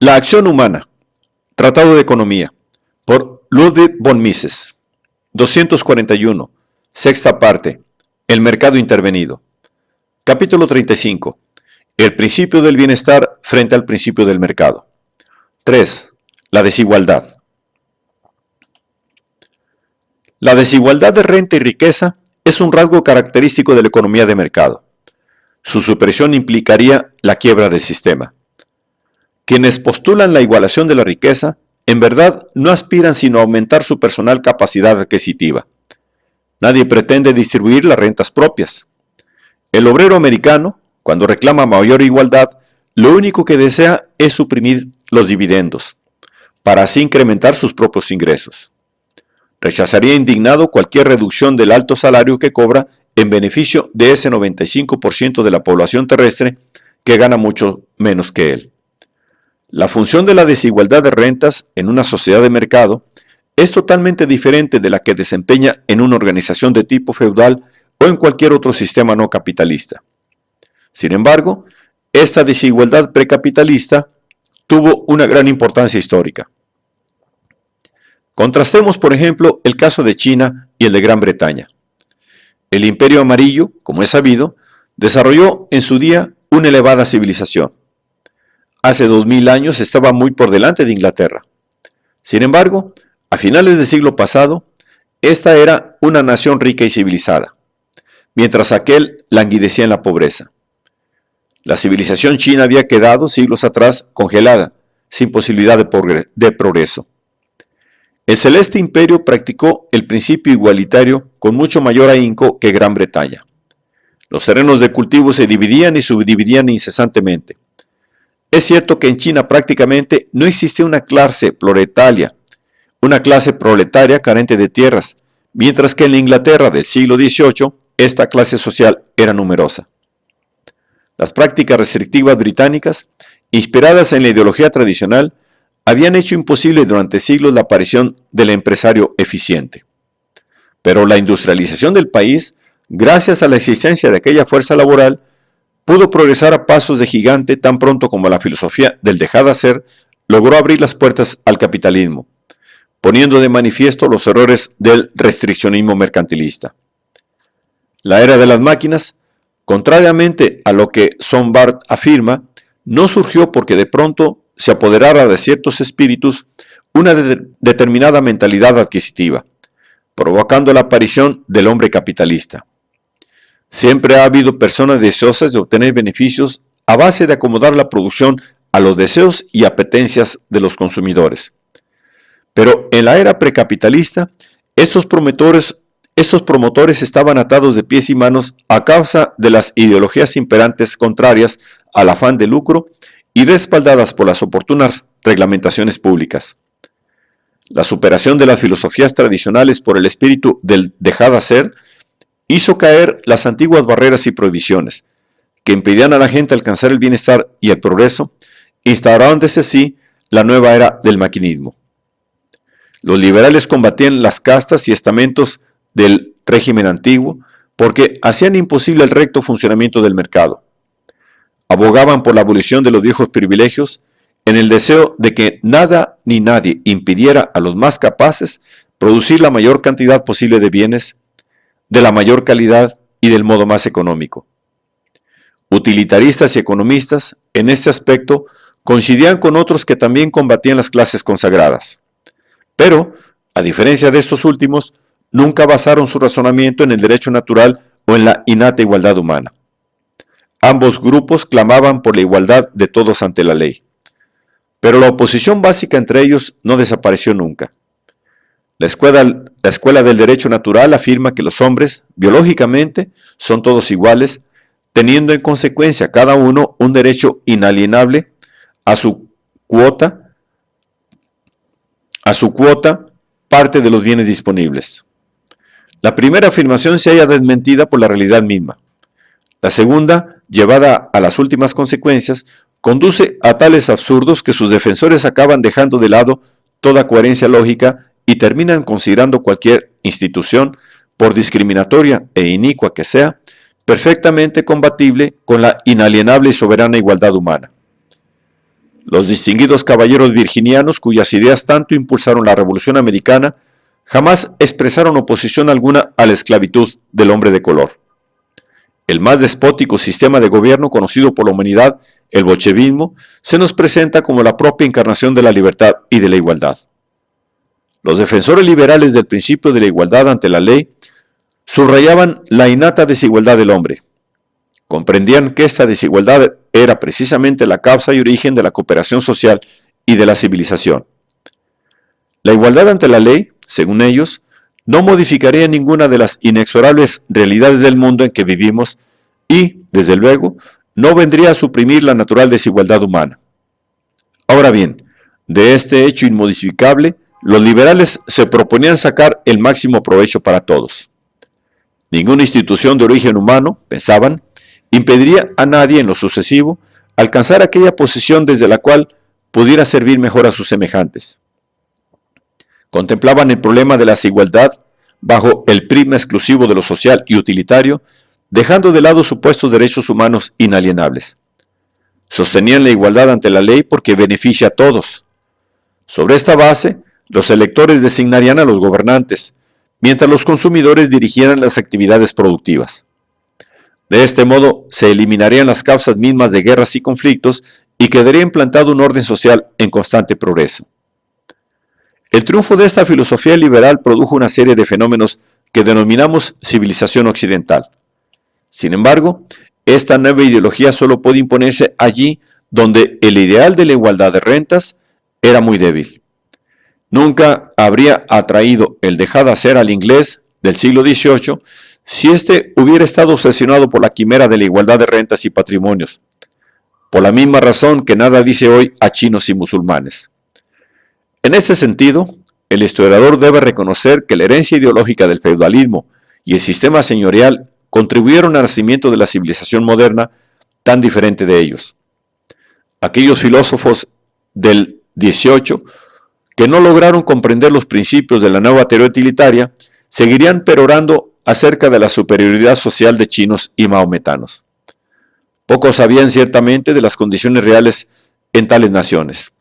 La acción humana. Tratado de Economía. Por Ludwig von Mises. 241. Sexta parte. El mercado intervenido. Capítulo 35. El principio del bienestar frente al principio del mercado. 3. La desigualdad. La desigualdad de renta y riqueza es un rasgo característico de la economía de mercado. Su supresión implicaría la quiebra del sistema. Quienes postulan la igualación de la riqueza, en verdad no aspiran sino a aumentar su personal capacidad adquisitiva. Nadie pretende distribuir las rentas propias. El obrero americano, cuando reclama mayor igualdad, lo único que desea es suprimir los dividendos, para así incrementar sus propios ingresos. Rechazaría indignado cualquier reducción del alto salario que cobra en beneficio de ese 95% de la población terrestre que gana mucho menos que él. La función de la desigualdad de rentas en una sociedad de mercado es totalmente diferente de la que desempeña en una organización de tipo feudal o en cualquier otro sistema no capitalista. Sin embargo, esta desigualdad precapitalista tuvo una gran importancia histórica. Contrastemos, por ejemplo, el caso de China y el de Gran Bretaña. El Imperio Amarillo, como es sabido, desarrolló en su día una elevada civilización. Hace 2000 años estaba muy por delante de Inglaterra. Sin embargo, a finales del siglo pasado, esta era una nación rica y civilizada, mientras aquel languidecía en la pobreza. La civilización china había quedado siglos atrás congelada, sin posibilidad de progreso. El celeste imperio practicó el principio igualitario con mucho mayor ahínco que Gran Bretaña. Los terrenos de cultivo se dividían y subdividían incesantemente. Es cierto que en China prácticamente no existía una clase proletaria carente de tierras, mientras que en la Inglaterra del siglo XVIII esta clase social era numerosa. Las prácticas restrictivas británicas, inspiradas en la ideología tradicional, habían hecho imposible durante siglos la aparición del empresario eficiente. Pero la industrialización del país, gracias a la existencia de aquella fuerza laboral, pudo progresar a pasos de gigante tan pronto como la filosofía del dejar de hacer logró abrir las puertas al capitalismo, poniendo de manifiesto los errores del restriccionismo mercantilista. La era de las máquinas, contrariamente a lo que Sombart afirma, no surgió porque de pronto se apoderara de ciertos espíritus una determinada mentalidad adquisitiva, provocando la aparición del hombre capitalista. Siempre ha habido personas deseosas de obtener beneficios a base de acomodar la producción a los deseos y apetencias de los consumidores. Pero en la era precapitalista, estos promotores estaban atados de pies y manos a causa de las ideologías imperantes contrarias al afán de lucro y respaldadas por las oportunas reglamentaciones públicas. La superación de las filosofías tradicionales por el espíritu del dejar de hacer hizo caer las antiguas barreras y prohibiciones, que impedían a la gente alcanzar el bienestar y el progreso, instaurándose así la nueva era del maquinismo. Los liberales combatían las castas y estamentos del régimen antiguo porque hacían imposible el recto funcionamiento del mercado. Abogaban por la abolición de los viejos privilegios en el deseo de que nada ni nadie impidiera a los más capaces producir la mayor cantidad posible de bienes, de la mayor calidad y del modo más económico. Utilitaristas y economistas, en este aspecto, coincidían con otros que también combatían las clases consagradas. Pero, a diferencia de estos últimos, nunca basaron su razonamiento en el derecho natural o en la innata igualdad humana. Ambos grupos clamaban por la igualdad de todos ante la ley. Pero la oposición básica entre ellos no desapareció nunca. La escuela del derecho natural afirma que los hombres, biológicamente, son todos iguales, teniendo en consecuencia cada uno un derecho inalienable a su cuota parte de los bienes disponibles. La primera afirmación se halla desmentida por la realidad misma. La segunda, llevada a las últimas consecuencias, conduce a tales absurdos que sus defensores acaban dejando de lado toda coherencia lógica y terminan considerando cualquier institución, por discriminatoria e inicua que sea, perfectamente compatible con la inalienable y soberana igualdad humana. Los distinguidos caballeros virginianos, cuyas ideas tanto impulsaron la Revolución Americana, jamás expresaron oposición alguna a la esclavitud del hombre de color. El más despótico sistema de gobierno conocido por la humanidad, el bolchevismo, se nos presenta como la propia encarnación de la libertad y de la igualdad. Los defensores liberales del principio de la igualdad ante la ley subrayaban la innata desigualdad del hombre. Comprendían que esta desigualdad era precisamente la causa y origen de la cooperación social y de la civilización. La igualdad ante la ley, según ellos, no modificaría ninguna de las inexorables realidades del mundo en que vivimos y, desde luego, no vendría a suprimir la natural desigualdad humana. Ahora bien, de este hecho inmodificable, los liberales se proponían sacar el máximo provecho para todos. Ninguna institución de origen humano, pensaban, impediría a nadie en lo sucesivo alcanzar aquella posición desde la cual pudiera servir mejor a sus semejantes. Contemplaban el problema de la desigualdad bajo el prisma exclusivo de lo social y utilitario, dejando de lado supuestos derechos humanos inalienables. Sostenían la igualdad ante la ley porque beneficia a todos. Sobre esta base, los electores designarían a los gobernantes, mientras los consumidores dirigieran las actividades productivas. De este modo, se eliminarían las causas mismas de guerras y conflictos y quedaría implantado un orden social en constante progreso. El triunfo de esta filosofía liberal produjo una serie de fenómenos que denominamos civilización occidental. Sin embargo, esta nueva ideología solo puede imponerse allí donde el ideal de la igualdad de rentas era muy débil. Nunca habría atraído el dejar de hacer al inglés del siglo XVIII si éste hubiera estado obsesionado por la quimera de la igualdad de rentas y patrimonios, por la misma razón que nada dice hoy a chinos y musulmanes. En este sentido, el historiador debe reconocer que la herencia ideológica del feudalismo y el sistema señorial contribuyeron al nacimiento de la civilización moderna tan diferente de ellos. Aquellos filósofos del XVIII que no lograron comprender los principios de la nueva teoría utilitaria seguirían perorando acerca de la superioridad social de chinos y maometanos. Pocos sabían ciertamente de las condiciones reales en tales naciones,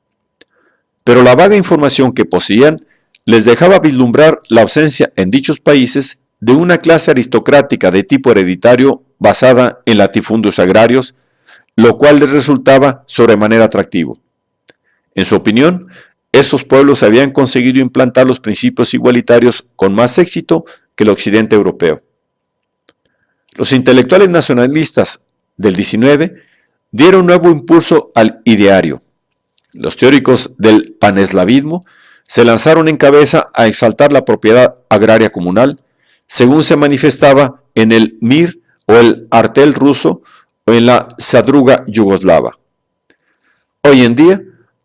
pero la vaga información que poseían les dejaba vislumbrar la ausencia en dichos países de una clase aristocrática de tipo hereditario basada en latifundios agrarios, lo cual les resultaba sobremanera atractivo. En su opinión, esos pueblos habían conseguido implantar los principios igualitarios con más éxito que el occidente europeo. Los intelectuales nacionalistas del XIX dieron nuevo impulso al ideario. Los teóricos del paneslavismo se lanzaron en cabeza a exaltar la propiedad agraria comunal, según se manifestaba en el Mir o el Artel ruso o en la Zadruga yugoslava. Hoy en día,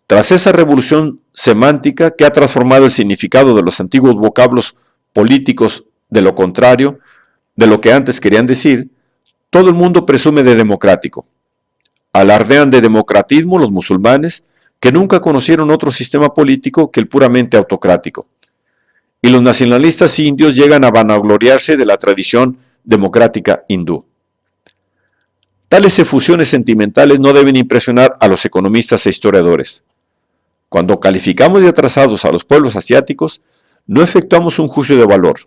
tras esa revolución semántica que ha transformado el significado de los antiguos vocablos políticos de lo contrario de lo que antes querían decir, todo el mundo presume de democrático. Alardean de democratismo los musulmanes, que nunca conocieron otro sistema político que el puramente autocrático. Y los nacionalistas indios llegan a vanagloriarse de la tradición democrática hindú. Tales efusiones sentimentales no deben impresionar a los economistas e historiadores. Cuando calificamos de atrasados a los pueblos asiáticos, no efectuamos un juicio de valor.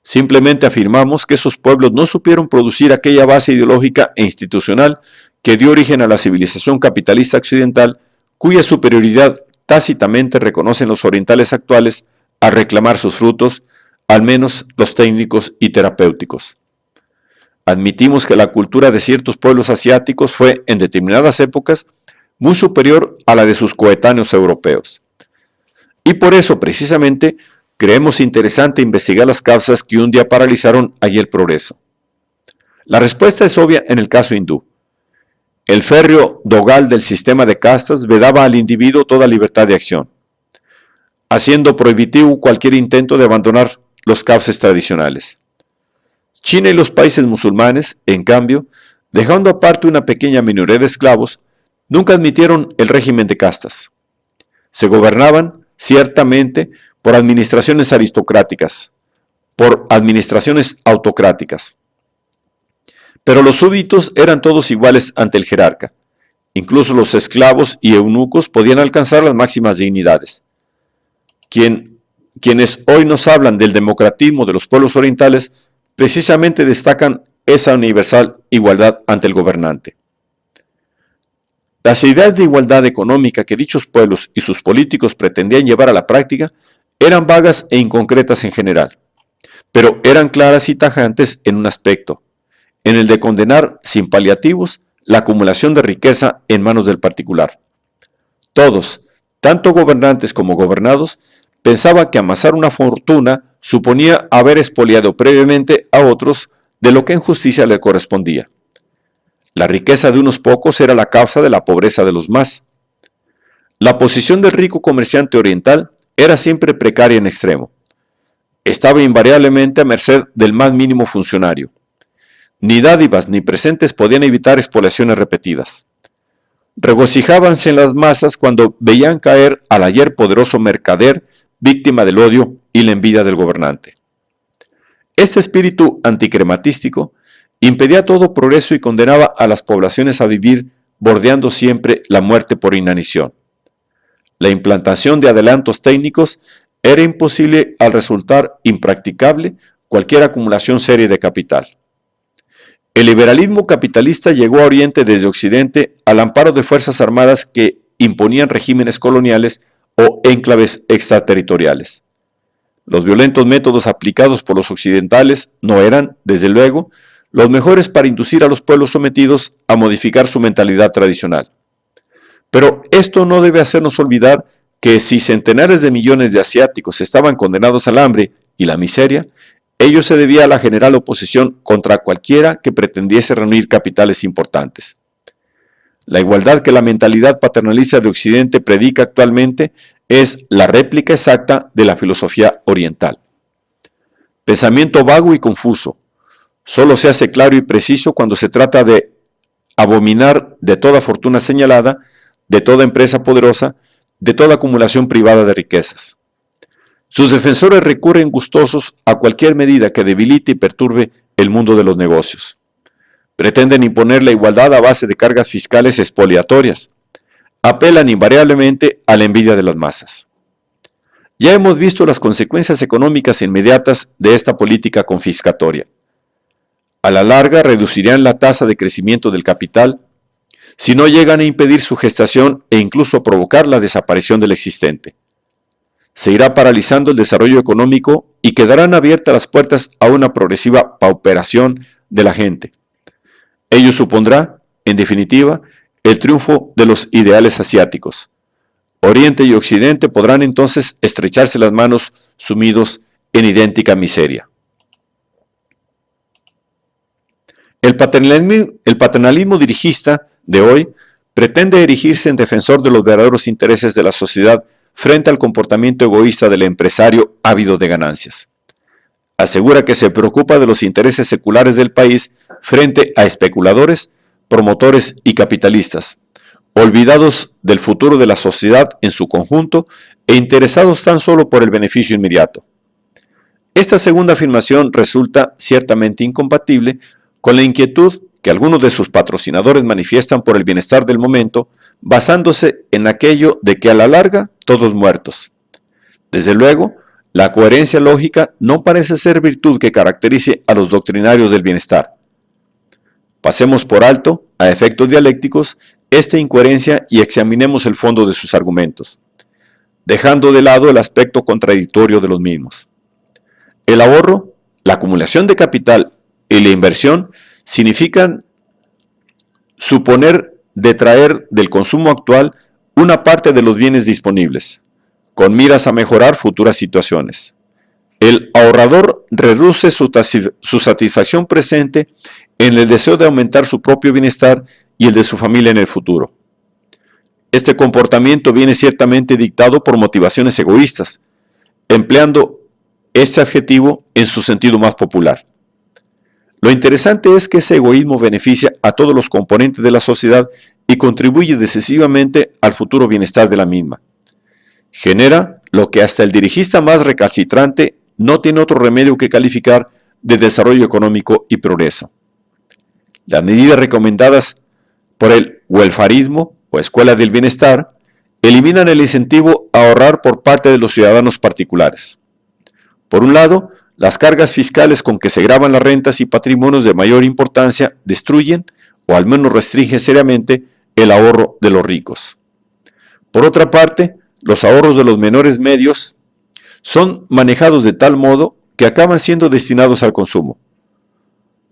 Simplemente afirmamos que esos pueblos no supieron producir aquella base ideológica e institucional que dio origen a la civilización capitalista occidental, cuya superioridad tácitamente reconocen los orientales actuales al reclamar sus frutos, al menos los técnicos y terapéuticos. Admitimos que la cultura de ciertos pueblos asiáticos fue, en determinadas épocas, muy superior a la de sus coetáneos europeos. Y por eso, precisamente, creemos interesante investigar las causas que un día paralizaron allí el progreso. La respuesta es obvia en el caso hindú. El férreo dogal del sistema de castas vedaba al individuo toda libertad de acción, haciendo prohibitivo cualquier intento de abandonar los cauces tradicionales. China y los países musulmanes, en cambio, dejando aparte una pequeña minoría de esclavos, nunca admitieron el régimen de castas. Se gobernaban, ciertamente, por administraciones aristocráticas, por administraciones autocráticas. Pero los súbditos eran todos iguales ante el jerarca, Incluso los esclavos y eunucos podían alcanzar las máximas dignidades. Quienes hoy nos hablan del democratismo de los pueblos orientales precisamente destacan esa universal igualdad ante el gobernante. Las ideas de igualdad económica que dichos pueblos y sus políticos pretendían llevar a la práctica eran vagas e inconcretas en general, pero eran claras y tajantes en un aspecto, en el de condenar sin paliativos la acumulación de riqueza en manos del particular. Todos, tanto gobernantes como gobernados, pensaban que amasar una fortuna suponía haber expoliado previamente a otros de lo que en justicia le correspondía. La riqueza de unos pocos era la causa de la pobreza de los más. La posición del rico comerciante oriental era siempre precaria en extremo. Estaba invariablemente a merced del más mínimo funcionario. Ni dádivas ni presentes podían evitar expoliaciones repetidas. Regocijábanse en las masas cuando veían caer al ayer poderoso mercader víctima del odio y la envidia del gobernante. Este espíritu anticrematístico impedía todo progreso y condenaba a las poblaciones a vivir bordeando siempre la muerte por inanición. La implantación de adelantos técnicos era imposible al resultar impracticable cualquier acumulación seria de capital. El liberalismo capitalista llegó a Oriente desde Occidente al amparo de fuerzas armadas que imponían regímenes coloniales o enclaves extraterritoriales. Los violentos métodos aplicados por los occidentales no eran, desde luego, los mejores para inducir a los pueblos sometidos a modificar su mentalidad tradicional. Pero esto no debe hacernos olvidar que si centenares de millones de asiáticos estaban condenados al hambre y la miseria, ello se debía a la general oposición contra cualquiera que pretendiese reunir capitales importantes. La igualdad que la mentalidad paternalista de Occidente predica actualmente es la réplica exacta de la filosofía oriental. Pensamiento vago y confuso. Solo se hace claro y preciso cuando se trata de abominar de toda fortuna señalada, de toda empresa poderosa, de toda acumulación privada de riquezas. Sus defensores recurren gustosos a cualquier medida que debilite y perturbe el mundo de los negocios. Pretenden imponer la igualdad a base de cargas fiscales expoliatorias. Apelan invariablemente a la envidia de las masas. Ya hemos visto las consecuencias económicas inmediatas de esta política confiscatoria. A la larga reducirían la tasa de crecimiento del capital, si no llegan a impedir su gestación e incluso a provocar la desaparición del existente. Se irá paralizando el desarrollo económico y quedarán abiertas las puertas a una progresiva pauperación de la gente. Ello supondrá, en definitiva, el triunfo de los ideales asiáticos. Oriente y Occidente podrán entonces estrecharse las manos sumidos en idéntica miseria. El paternalismo dirigista de hoy pretende erigirse en defensor de los verdaderos intereses de la sociedad frente al comportamiento egoísta del empresario ávido de ganancias. Asegura que se preocupa de los intereses seculares del país frente a especuladores, promotores y capitalistas, olvidados del futuro de la sociedad en su conjunto e interesados tan solo por el beneficio inmediato. Esta segunda afirmación resulta ciertamente incompatible con la inquietud que algunos de sus patrocinadores manifiestan por el bienestar del momento, basándose en aquello de que a la larga todos muertos. Desde luego, la coherencia lógica no parece ser virtud que caracterice a los doctrinarios del bienestar. Pasemos por alto, a efectos dialécticos, esta incoherencia y examinemos el fondo de sus argumentos, dejando de lado el aspecto contradictorio de los mismos. El ahorro, la acumulación de capital y la inversión significan suponer detraer del consumo actual una parte de los bienes disponibles, con miras a mejorar futuras situaciones. El ahorrador reduce su satisfacción presente en el deseo de aumentar su propio bienestar y el de su familia en el futuro. Este comportamiento viene ciertamente dictado por motivaciones egoístas, empleando este adjetivo en su sentido más popular. Lo interesante es que ese egoísmo beneficia a todos los componentes de la sociedad y contribuye decisivamente al futuro bienestar de la misma. Genera lo que hasta el dirigista más recalcitrante no tiene otro remedio que calificar de desarrollo económico y progreso. Las medidas recomendadas por el welfarismo o escuela del bienestar, eliminan el incentivo a ahorrar por parte de los ciudadanos particulares. Por un lado, las cargas fiscales con que se gravan las rentas y patrimonios de mayor importancia destruyen o al menos restringen seriamente el ahorro de los ricos. Por otra parte, los ahorros de los menores medios son manejados de tal modo que acaban siendo destinados al consumo.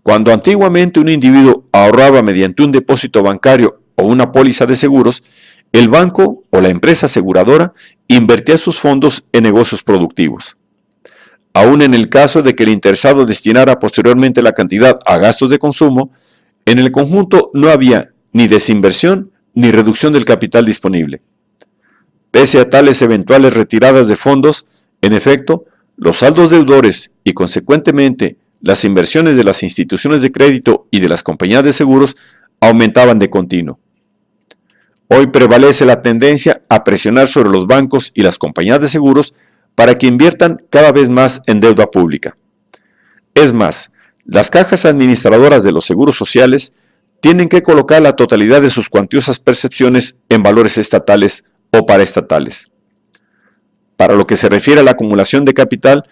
Cuando antiguamente un individuo ahorraba mediante un depósito bancario o una póliza de seguros, el banco o la empresa aseguradora invertía sus fondos en negocios productivos. Aún en el caso de que el interesado destinara posteriormente la cantidad a gastos de consumo, en el conjunto no había ni desinversión ni reducción del capital disponible. Pese a tales eventuales retiradas de fondos, en efecto, los saldos deudores y consecuentemente las inversiones de las instituciones de crédito y de las compañías de seguros aumentaban de continuo. Hoy prevalece la tendencia a presionar sobre los bancos y las compañías de seguros para que inviertan cada vez más en deuda pública. Es más, las cajas administradoras de los seguros sociales tienen que colocar la totalidad de sus cuantiosas percepciones en valores estatales o paraestatales. Para lo que se refiere a la acumulación de capital,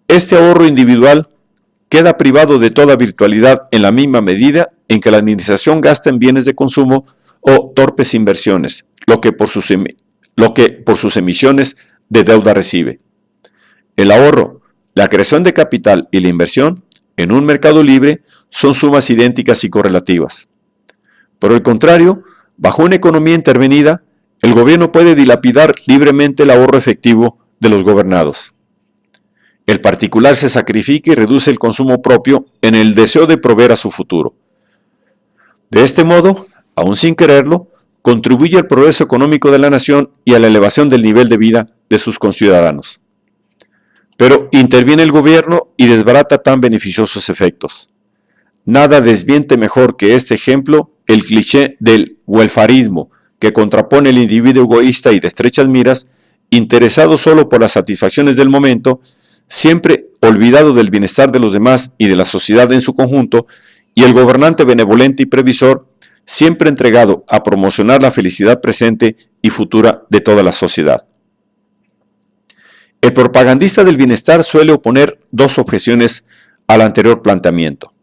este ahorro individual queda privado de toda virtualidad en la misma medida en que la administración gasta en bienes de consumo o torpes inversiones, lo que por sus emisiones de deuda recibe. El ahorro, la creación de capital y la inversión en un mercado libre son sumas idénticas y correlativas. Por el contrario, bajo una economía intervenida, el gobierno puede dilapidar libremente el ahorro efectivo de los gobernados. El particular se sacrifica y reduce el consumo propio en el deseo de proveer a su futuro. De este modo, aún sin quererlo, contribuye al progreso económico de la nación y a la elevación del nivel de vida de sus conciudadanos. Pero interviene el gobierno y desbarata tan beneficiosos efectos. Nada desmiente mejor que este ejemplo el cliché del welfarismo, que contrapone el individuo egoísta y de estrechas miras, interesado solo por las satisfacciones del momento, siempre olvidado del bienestar de los demás y de la sociedad en su conjunto, y el gobernante benevolente y previsor, siempre entregado a promocionar la felicidad presente y futura de toda la sociedad. El propagandista del bienestar suele oponer dos objeciones al anterior planteamiento.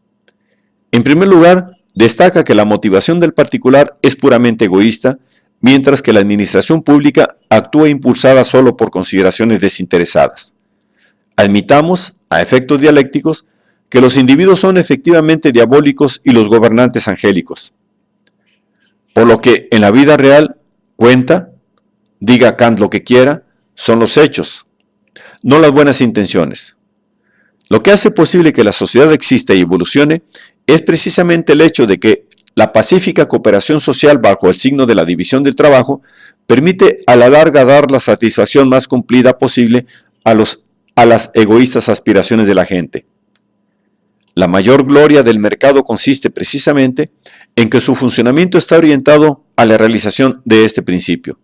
En primer lugar, destaca que la motivación del particular es puramente egoísta, mientras que la administración pública actúa impulsada solo por consideraciones desinteresadas. Admitamos, a efectos dialécticos, que los individuos son efectivamente diabólicos y los gobernantes angélicos. Por lo que en la vida real cuenta, diga Kant lo que quiera, son los hechos, no las buenas intenciones. Lo que hace posible que la sociedad exista y evolucione es precisamente el hecho de que la pacífica cooperación social bajo el signo de la división del trabajo permite a la larga dar la satisfacción más cumplida posible a las egoístas aspiraciones de la gente. La mayor gloria del mercado consiste precisamente en que su funcionamiento está orientado a la realización de este principio.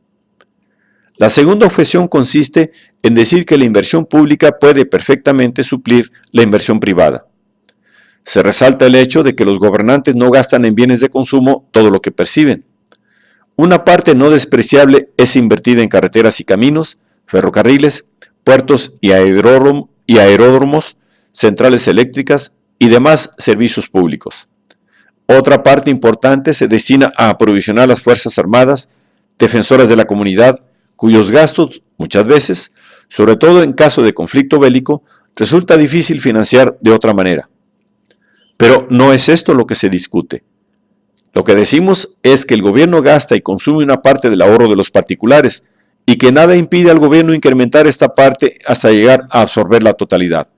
La segunda objeción consiste en decir que la inversión pública puede perfectamente suplir la inversión privada. Se resalta el hecho de que los gobernantes no gastan en bienes de consumo todo lo que perciben. Una parte no despreciable es invertida en carreteras y caminos, ferrocarriles, puertos y aeródromos, centrales eléctricas y demás servicios públicos. Otra parte importante se destina a aprovisionar las Fuerzas Armadas, defensoras de la comunidad, cuyos gastos, muchas veces, sobre todo en caso de conflicto bélico, resulta difícil financiar de otra manera. Pero no es esto lo que se discute. Lo que decimos es que el gobierno gasta y consume una parte del ahorro de los particulares y que nada impide al gobierno incrementar esta parte hasta llegar a absorber la totalidad.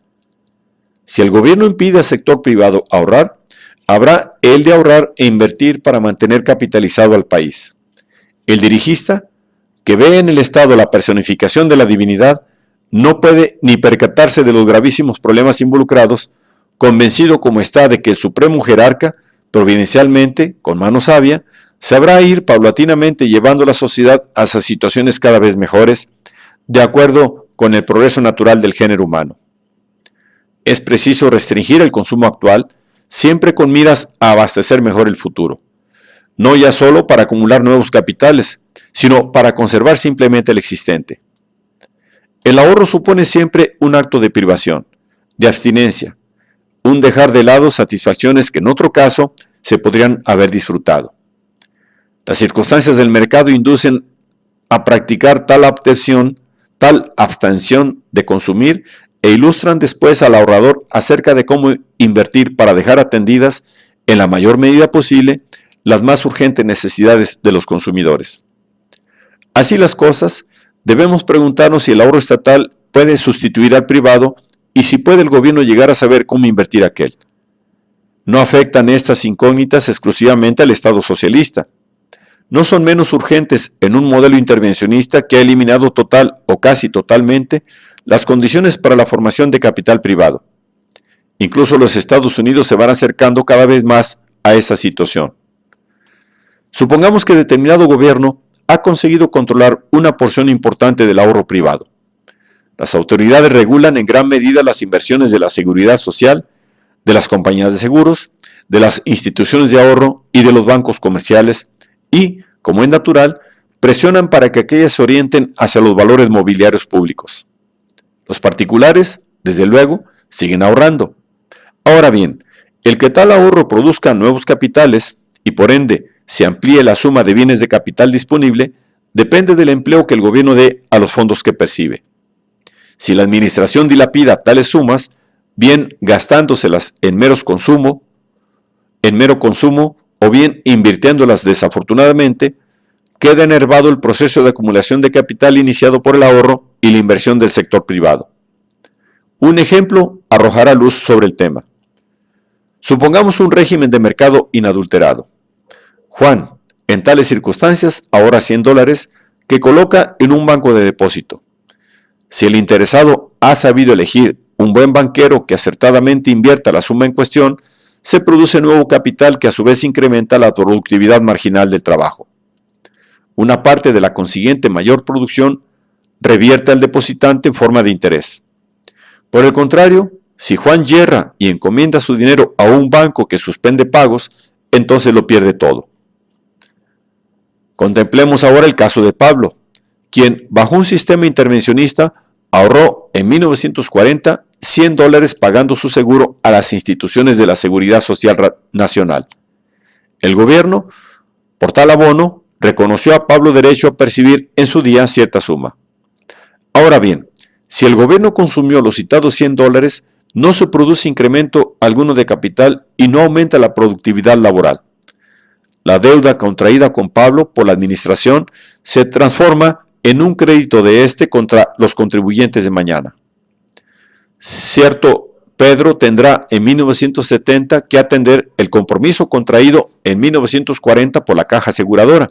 Si el gobierno impide al sector privado ahorrar, habrá él de ahorrar e invertir para mantener capitalizado al país. El dirigista, que ve en el Estado la personificación de la divinidad, no puede ni percatarse de los gravísimos problemas involucrados, convencido como está de que el supremo jerarca, providencialmente, con mano sabia, sabrá ir paulatinamente llevando a la sociedad hacia situaciones cada vez mejores, de acuerdo con el progreso natural del género humano. Es preciso restringir el consumo actual, siempre con miras a abastecer mejor el futuro. no ya solo para acumular nuevos capitales, sino para conservar simplemente el existente. El ahorro supone siempre un acto de privación, de abstinencia, un dejar de lado satisfacciones que en otro caso se podrían haber disfrutado. Las circunstancias del mercado inducen a practicar tal abstención de consumir e ilustran después al ahorrador acerca de cómo invertir para dejar atendidas, en la mayor medida posible, las más urgentes necesidades de los consumidores. Así las cosas, debemos preguntarnos si el ahorro estatal puede sustituir al privado y si puede el gobierno llegar a saber cómo invertir aquel. No afectan estas incógnitas exclusivamente al Estado socialista. No son menos urgentes en un modelo intervencionista que ha eliminado total o casi totalmente las condiciones para la formación de capital privado. Incluso los Estados Unidos se van acercando cada vez más a esa situación. Supongamos que determinado gobierno ha conseguido controlar una porción importante del ahorro privado. Las autoridades regulan en gran medida las inversiones de la seguridad social, de las compañías de seguros, de las instituciones de ahorro y de los bancos comerciales y, como es natural, presionan para que aquellas se orienten hacia los valores mobiliarios públicos. Los particulares, desde luego, siguen ahorrando. Ahora bien, el que tal ahorro produzca nuevos capitales y por ende se amplíe la suma de bienes de capital disponible, depende del empleo que el gobierno dé a los fondos que percibe. Si la administración dilapida tales sumas, bien gastándoselas en mero consumo o bien invirtiéndolas desafortunadamente, queda enervado el proceso de acumulación de capital iniciado por el ahorro y la inversión del sector privado. Un ejemplo arrojará luz sobre el tema. Supongamos un régimen de mercado inadulterado. Juan, en tales circunstancias, ahorra $100 que coloca en un banco de depósito. Si el interesado ha sabido elegir un buen banquero que acertadamente invierta la suma en cuestión, se produce nuevo capital que a su vez incrementa la productividad marginal del trabajo. Una parte de la consiguiente mayor producción revierte al depositante en forma de interés. Por el contrario, si Juan yerra y encomienda su dinero a un banco que suspende pagos, entonces lo pierde todo. Contemplemos ahora el caso de Pablo, quien, bajo un sistema intervencionista, ahorró en 1940 $100 pagando su seguro a las instituciones de la Seguridad Social Nacional. El gobierno, por tal abono, reconoció a Pablo derecho a percibir en su día cierta suma. Ahora bien, si el gobierno consumió los citados $100, no se produce incremento alguno de capital y no aumenta la productividad laboral. La deuda contraída con Pablo por la administración se transforma en un crédito de éste contra los contribuyentes de mañana. Cierto, Pedro tendrá en 1970 que atender el compromiso contraído en 1940 por la caja aseguradora,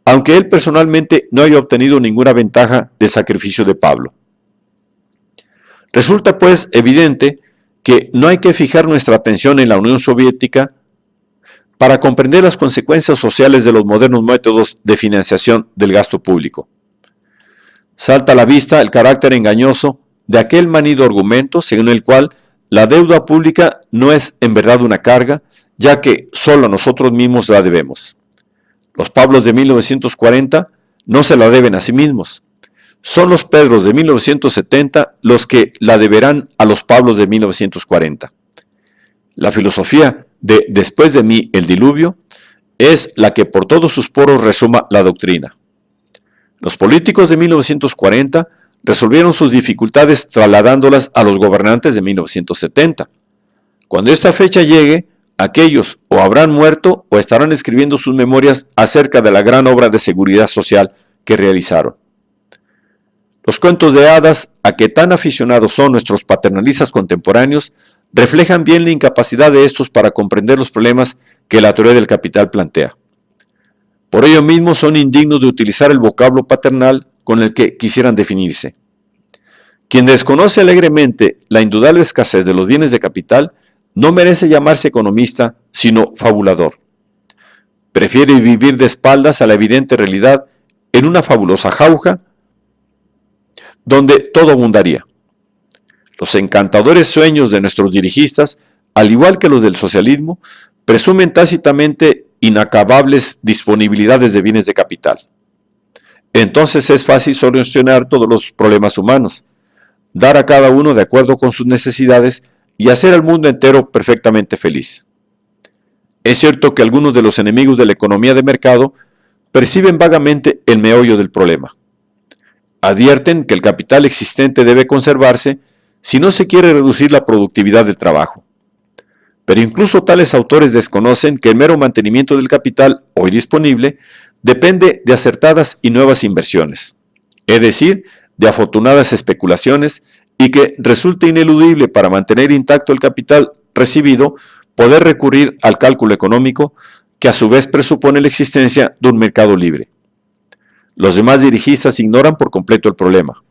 aunque él personalmente no haya obtenido ninguna ventaja del sacrificio de Pablo. Resulta pues evidente que no hay que fijar nuestra atención en la Unión Soviética para comprender las consecuencias sociales de los modernos métodos de financiación del gasto público. Salta a la vista el carácter engañoso de aquel manido argumento según el cual la deuda pública no es en verdad una carga, ya que solo nosotros mismos la debemos. Los Pablos de 1940 no se la deben a sí mismos. Son los Pedros de 1970 los que la deberán a los Pablos de 1940. La filosofía de después de mí el diluvio es la que por todos sus poros resuma la doctrina. Los políticos de 1940 resolvieron sus dificultades trasladándolas a los gobernantes de 1970. Cuando esta fecha llegue, aquellos o habrán muerto o estarán escribiendo sus memorias acerca de la gran obra de seguridad social que realizaron. Los cuentos de hadas a que tan aficionados son nuestros paternalistas contemporáneos reflejan bien la incapacidad de estos para comprender los problemas que la teoría del capital plantea. Por ello mismo son indignos de utilizar el vocablo paternal con el que quisieran definirse. Quien desconoce alegremente la indudable escasez de los bienes de capital no merece llamarse economista, sino fabulador. Prefiere vivir de espaldas a la evidente realidad en una fabulosa jauja donde todo abundaría. Los encantadores sueños de nuestros dirigistas, al igual que los del socialismo, presumen tácitamente inacabables disponibilidades de bienes de capital. Entonces es fácil solucionar todos los problemas humanos, dar a cada uno de acuerdo con sus necesidades y hacer al mundo entero perfectamente feliz. Es cierto que algunos de los enemigos de la economía de mercado perciben vagamente el meollo del problema. Advierten que el capital existente debe conservarse si no se quiere reducir la productividad del trabajo. Pero incluso tales autores desconocen que el mero mantenimiento del capital hoy disponible depende de acertadas y nuevas inversiones, es decir, de afortunadas especulaciones, y que resulta ineludible para mantener intacto el capital recibido poder recurrir al cálculo económico, que a su vez presupone la existencia de un mercado libre. Los demás dirigistas ignoran por completo el problema.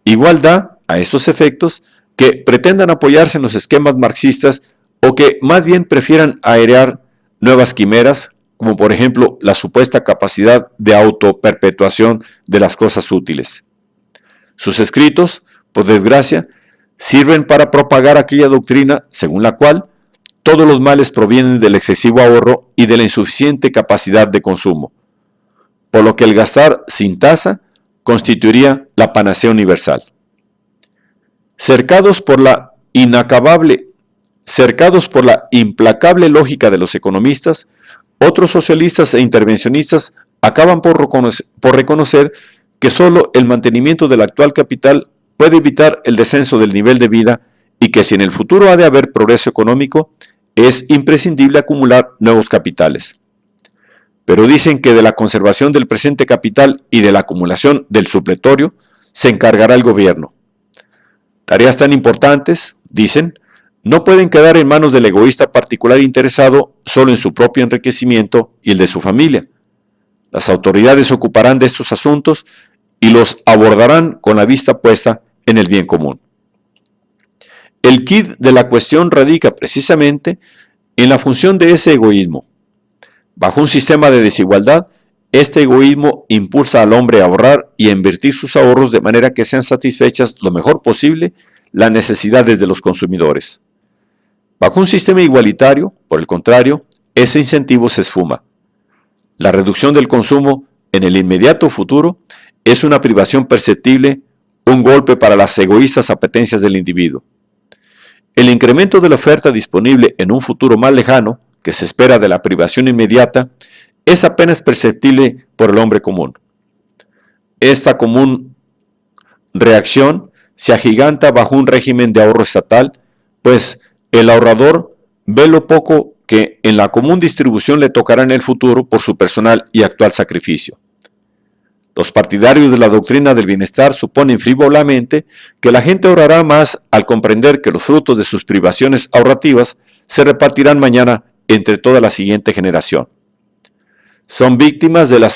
Igual da a estos efectos que pretendan apoyarse en los esquemas marxistas o que más bien prefieran airear nuevas quimeras, como por ejemplo la supuesta capacidad de autoperpetuación de las cosas útiles. Sus escritos, por desgracia, sirven para propagar aquella doctrina según la cual todos los males provienen del excesivo ahorro y de la insuficiente capacidad de consumo, por lo que el gastar sin tasa constituiría la panacea universal. Cercados por la implacable lógica de los economistas, otros socialistas e intervencionistas acaban por reconocer que solo el mantenimiento del actual capital puede evitar el descenso del nivel de vida y que si en el futuro ha de haber progreso económico, es imprescindible acumular nuevos capitales. Pero dicen que de la conservación del presente capital y de la acumulación del supletorio se encargará el gobierno. Tareas tan importantes, dicen, no pueden quedar en manos del egoísta particular interesado solo en su propio enriquecimiento y el de su familia. Las autoridades se ocuparán de estos asuntos y los abordarán con la vista puesta en el bien común. El quid de la cuestión radica precisamente en la función de ese egoísmo. Bajo un sistema de desigualdad, este egoísmo impulsa al hombre a ahorrar y a invertir sus ahorros de manera que sean satisfechas lo mejor posible las necesidades de los consumidores. Bajo un sistema igualitario, por el contrario, ese incentivo se esfuma. La reducción del consumo en el inmediato futuro es una privación perceptible, un golpe para las egoístas apetencias del individuo. El incremento de la oferta disponible en un futuro más lejano, que se espera de la privación inmediata, es apenas perceptible por el hombre común. Esta común reacción se agiganta bajo un régimen de ahorro estatal, pues el ahorrador ve lo poco que en la común distribución le tocará en el futuro por su personal y actual sacrificio. Los partidarios de la doctrina del bienestar suponen frívolamente que la gente ahorrará más al comprender que los frutos de sus privaciones ahorrativas se repartirán mañana entre toda la siguiente generación. Son víctimas de la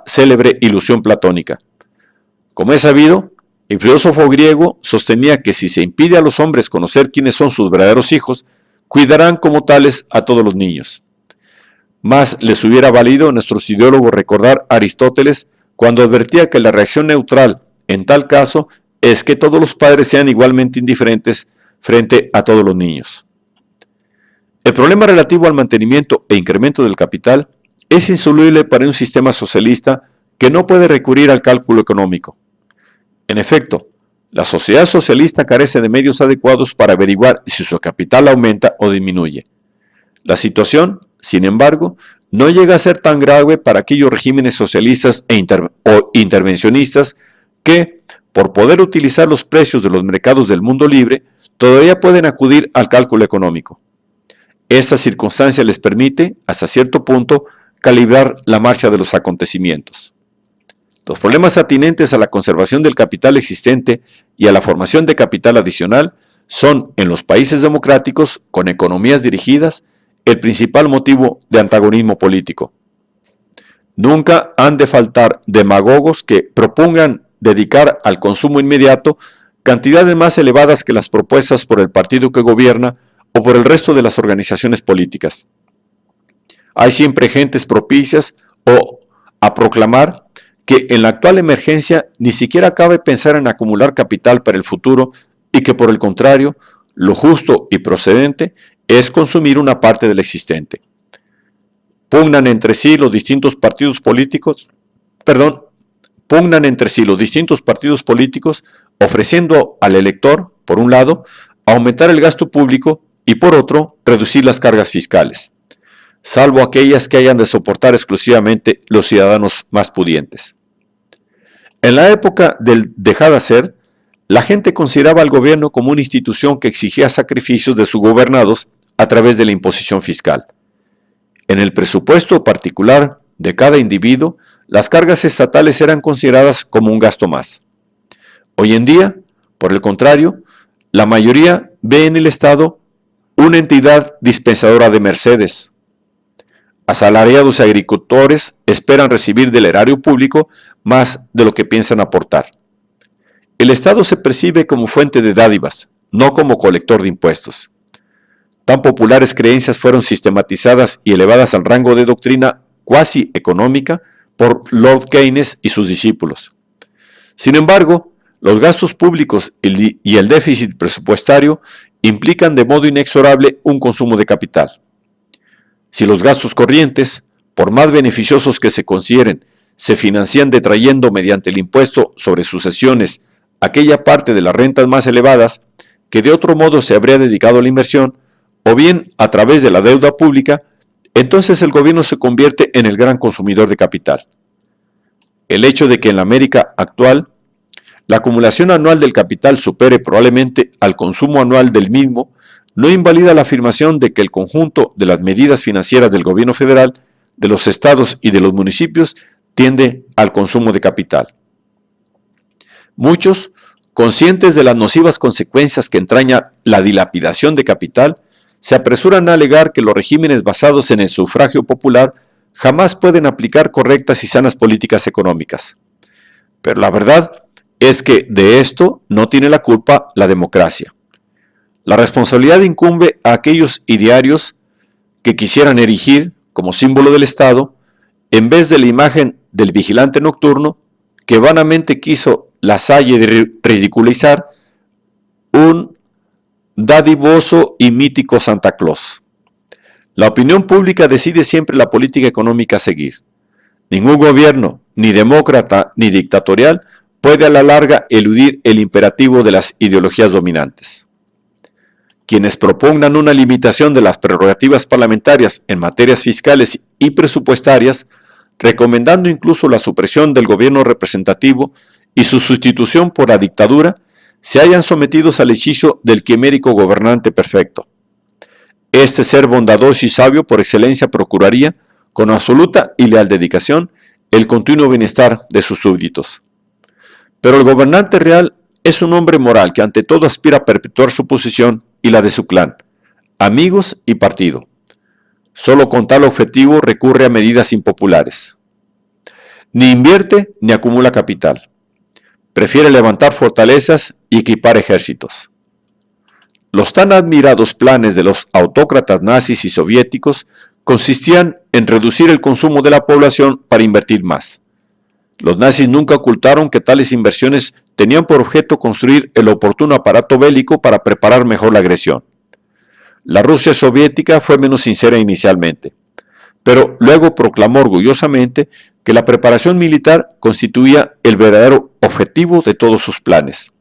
célebre ilusión platónica. Como es sabido, el filósofo griego sostenía que si se impide a los hombres conocer quiénes son sus verdaderos hijos, cuidarán como tales a todos los niños. Más les hubiera valido a nuestros ideólogos recordar a Aristóteles cuando advertía que la reacción neutral en tal caso es que todos los padres sean igualmente indiferentes frente a todos los niños. El problema relativo al mantenimiento e incremento del capital es insoluble para un sistema socialista que no puede recurrir al cálculo económico. En efecto, la sociedad socialista carece de medios adecuados para averiguar si su capital aumenta o disminuye. La situación, sin embargo, no llega a ser tan grave para aquellos regímenes socialistas o intervencionistas que, por poder utilizar los precios de los mercados del mundo libre, todavía pueden acudir al cálculo económico. Esta circunstancia les permite, hasta cierto punto, calibrar la marcha de los acontecimientos. Los problemas atinentes a la conservación del capital existente y a la formación de capital adicional son, en los países democráticos, con economías dirigidas, el principal motivo de antagonismo político. Nunca han de faltar demagogos que propongan dedicar al consumo inmediato cantidades más elevadas que las propuestas por el partido que gobierna o por el resto de las organizaciones políticas. Hay siempre gentes propicias a proclamar que en la actual emergencia ni siquiera cabe pensar en acumular capital para el futuro y que por el contrario, lo justo y procedente es consumir una parte del existente. pugnan entre sí los distintos partidos políticos, ofreciendo al elector, por un lado, aumentar el gasto público y por otro, reducir las cargas fiscales, salvo aquellas que hayan de soportar exclusivamente los ciudadanos más pudientes. En la época del dejar de hacer, la gente consideraba al gobierno como una institución que exigía sacrificios de sus gobernados a través de la imposición fiscal. En el presupuesto particular de cada individuo, las cargas estatales eran consideradas como un gasto más. Hoy en día, por el contrario, la mayoría ve en el Estado una entidad dispensadora de mercedes. Asalariados y agricultores esperan recibir del erario público más de lo que piensan aportar. El Estado se percibe como fuente de dádivas, no como colector de impuestos. Tan populares creencias fueron sistematizadas y elevadas al rango de doctrina cuasi económica por Lord Keynes y sus discípulos. Sin embargo, los gastos públicos y el déficit presupuestario implican de modo inexorable un consumo de capital. Si los gastos corrientes, por más beneficiosos que se consideren, se financian detrayendo mediante el impuesto sobre sucesiones aquella parte de las rentas más elevadas que de otro modo se habría dedicado a la inversión, o bien a través de la deuda pública, entonces el gobierno se convierte en el gran consumidor de capital. El hecho de que en la América actual la acumulación anual del capital supere probablemente al consumo anual del mismo no invalida la afirmación de que el conjunto de las medidas financieras del gobierno federal, de los estados y de los municipios tiende al consumo de capital. Muchos, conscientes de las nocivas consecuencias que entraña la dilapidación de capital, se apresuran a alegar que los regímenes basados en el sufragio popular jamás pueden aplicar correctas y sanas políticas económicas. Pero la verdad es que de esto no tiene la culpa la democracia. La responsabilidad incumbe a aquellos idearios que quisieran erigir como símbolo del Estado, en vez de la imagen del vigilante nocturno que vanamente quiso la salle de ridiculizar, un dadivoso y mítico Santa Claus. La opinión pública decide siempre la política económica a seguir. Ningún gobierno, ni demócrata ni dictatorial, puede a la larga eludir el imperativo de las ideologías dominantes. Quienes propongan una limitación de las prerrogativas parlamentarias en materias fiscales y presupuestarias, recomendando incluso la supresión del gobierno representativo y su sustitución por la dictadura, se hallan sometidos al hechizo del quimérico gobernante perfecto. Este ser bondadoso y sabio por excelencia procuraría, con absoluta y leal dedicación, el continuo bienestar de sus súbditos. Pero el gobernante real es un hombre moral que ante todo aspira a perpetuar su posición y la de su clan, amigos y partido. Solo con tal objetivo recurre a medidas impopulares. Ni invierte ni acumula capital. Prefiere levantar fortalezas y equipar ejércitos. Los tan admirados planes de los autócratas nazis y soviéticos consistían en reducir el consumo de la población para invertir más. Los nazis nunca ocultaron que tales inversiones tenían por objeto construir el oportuno aparato bélico para preparar mejor la agresión. La Rusia soviética fue menos sincera inicialmente, pero luego proclamó orgullosamente que la preparación militar constituía el verdadero objetivo de todos sus planes.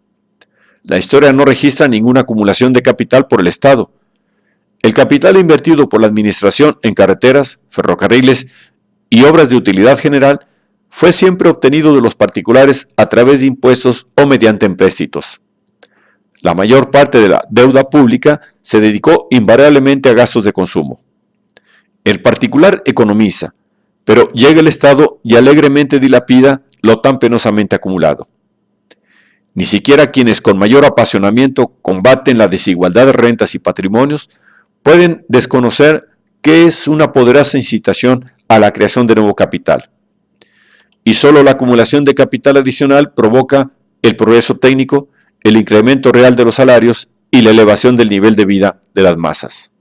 La historia no registra ninguna acumulación de capital por el Estado. El capital invertido por la administración en carreteras, ferrocarriles y obras de utilidad general fue siempre obtenido de los particulares a través de impuestos o mediante empréstitos. La mayor parte de la deuda pública se dedicó invariablemente a gastos de consumo. El particular economiza, pero llega el Estado y alegremente dilapida lo tan penosamente acumulado. Ni siquiera quienes con mayor apasionamiento combaten la desigualdad de rentas y patrimonios pueden desconocer que es una poderosa incitación a la creación de nuevo capital. Y solo la acumulación de capital adicional provoca el progreso técnico, el incremento real de los salarios y la elevación del nivel de vida de las masas.